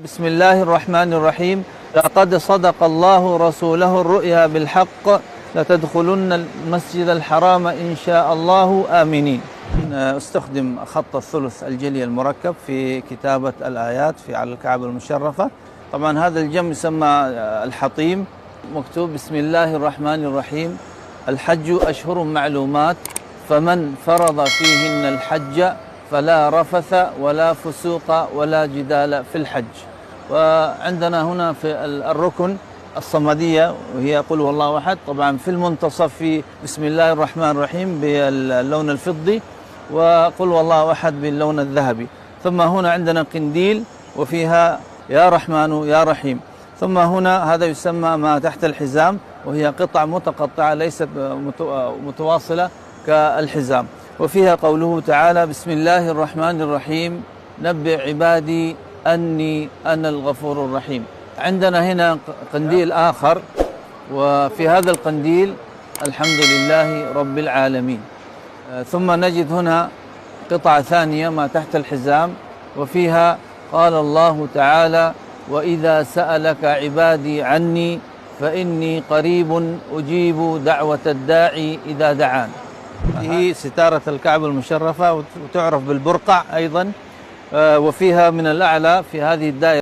بسم الله الرحمن الرحيم. لقد صدق الله رسوله الرؤيا بالحق لتدخلن المسجد الحرام إن شاء الله آمنين. استخدم خط الثلث الجلي المركب في كتابة الآيات على الكعبة المشرفة. طبعا هذا الجم يسمى الحطيم. مكتوب بسم الله الرحمن الرحيم. الحج أشهر معلومات فمن فرض فيهن الحج فلا رفث ولا فسوق ولا جدال في الحج. وعندنا هنا في الركن الصمدية وهي قل هو الله أحد، طبعا في المنتصف في بسم الله الرحمن الرحيم باللون الفضي، وقل هو الله أحد باللون الذهبي. ثم هنا عندنا قنديل وفيها يا رحمن يا رحيم. ثم هنا هذا يسمى ما تحت الحزام، وهي قطع متقطعة ليست متواصلة كالحزام، وفيها قوله تعالى بسم الله الرحمن الرحيم نبئ عبادي أني أنا الغفور الرحيم. عندنا هنا قنديل آخر، وفي هذا القنديل الحمد لله رب العالمين. ثم نجد هنا قطعة ثانية ما تحت الحزام، وفيها قال الله تعالى وإذا سألك عبادي عني فإني قريب أجيب دعوة الداعي إذا دعان. هي ستارة الكعبة المشرفة وتعرف بالبرقع أيضا، وفيها من الأعلى في هذه الدائرة